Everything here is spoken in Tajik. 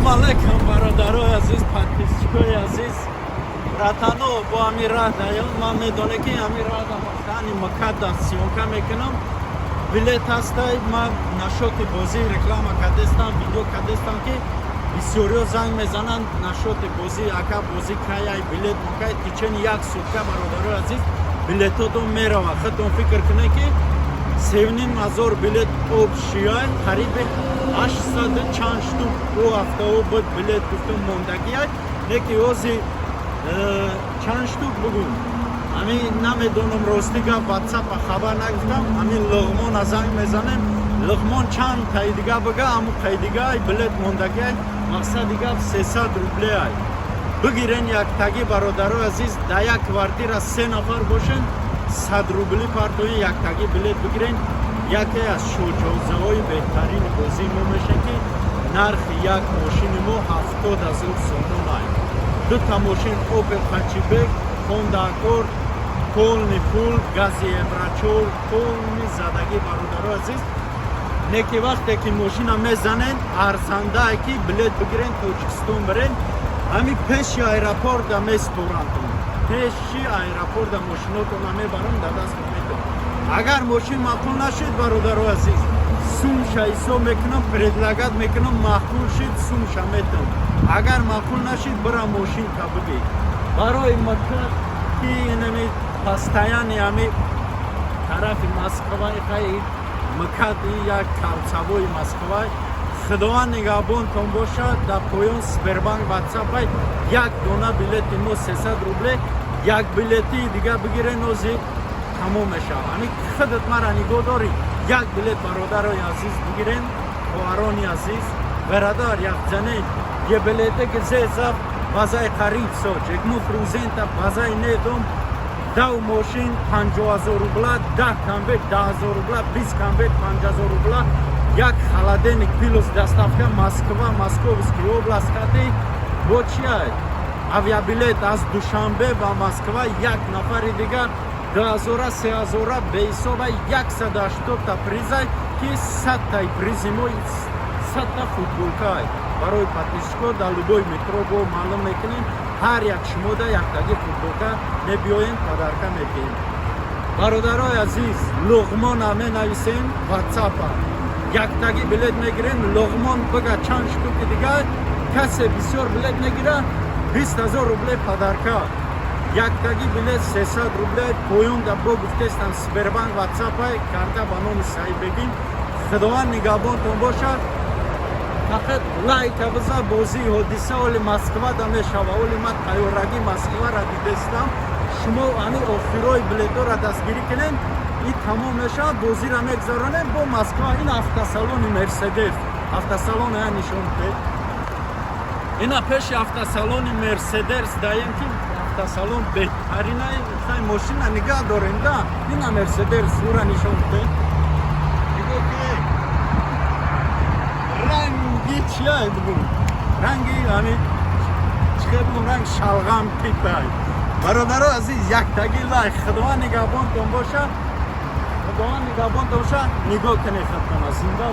Салом алейкум, бародарои азиз, подписчикои азиз. Братано, бо ҳамин раҳ даён, ман медонем ки ҳамин раҳда вақтани мукаддас сиёнка мекунам. Билет ҳастай, ман нашоти бозӣ реклама кардестам, видео кардестам ки бисёриҳо занг мезананд нашоти бозӣ, ака бозӣ каяй, билет мукай, тичени як сутка, бародарои азиз, билетҳо меравад. худтон фикр кунед ки 7000 билет общияй, қариби 800 чанд штук ду ҳафтаҳо буд билет гуфтум мондагиай, неки ҳозир чанд штук бугум. Ҳамин намедонам рости гап ватсапа хабар нагирифтам. Ҳамин луғмона занг мезанем. Луғмон чанд қайдига буга, ҳамун қайдигаи билет мондагиай, мақсади гап 300 рублеай. Бигирен яктаги бародарои азиз, да як квартира 3 нафар бошен, 100 рубли партои яктаги билет бигирен. Яке аз шоҷозаҳои беҳтарини бозии мо мешад ки нархи як мошини мо 70000 сомон аст. Дута мошин Opel Hatchback, Honda Accord, полни пул, гази Еврочол, полни задаги бародарои азиз. Неки вақте ки мошина мезанен, арзандае ки билет бигирен, Тоҷикистон бирен, ҳамин пеши аэропорта месторанд. Пеши аэропорта мошинотона мебарам, да даст метон. Агар мошин маъқул нашид, бародарои азиз, сумша ҳисоб мекунам, предлагат мекунам, маъқул шид, сумша метон. Агар маъқул нашид, бира мошинка бигӣ. Барои мақсад ки инами постоянни ҳами тарафи Москваи хай мақсади як кавцавои Москваи худованд нигаҳбонтон бошад. Дар поён Сбербанк ватсапай як дона билети мо 300 рубле, як билети дига бигирен ҳозир тамом мешавад. Ҳамин худат мара нигоҳ дорӣ. Як билет бародарои азиз бигирен, хоҳарони азиз, бародар якзане я билете ки зезав базаи қариб соч, ягму фрузента базаи недом, дав мошин 50000 рубла, 10 конверт 10000 рубла, 20 конверт 5000 рубла, як холодильник плюс доставка Москва, Московский область кати, бо чи аст? Авиабилет аз Душанбе ва Москва як нафари дигар 2000-3000 беҳисоба 180 призай ки 100 призи мо 100 футболкай. Барои подписчико дар любой метро бо маълум мекунем, ҳар як шумода яктаги футболка мебиёем, падарка мекунем. Бародарои азиз, луғмона менависем ватсапа, яктаги билет мегирем, луғмон бига чанд штуки дигар, касе бисёр билет мегира 20000 рубле падарка. Яктаги билет 300 рубле, поён да бо гуфтестам Сбербанк ватсапай, карта ба номи Саидбегин. Худованд нигаҳбонтон бошад. Фақат лайка биза, бозии ҳодиса оли Москва да мешава, оли ман тайёраги Москвара дидестам. Шумо ҳамин охирои билетҳоро дастгирӣ кунед, ин тамом мешавад, бозиро мегзаронем бо Москва. Ин автосалони Мерседес, автосалон я нишон дед. Ина пеши автосалони Мерседес даем ки автосалон беҳтаринаи хай мошина нигаҳ дорем да. Ина Мерседес ура нишон дед. Нигоҳ кунед. Ранги чи аст бугум? Ранги ҳамин чихе бугум, ранг шалғам типай. Бародарои азиз, яктаги лайк, худованд нигаҳбонтон бошад, худованд нигаҳбонтон бошад, нигоҳ кунед хатама зинда.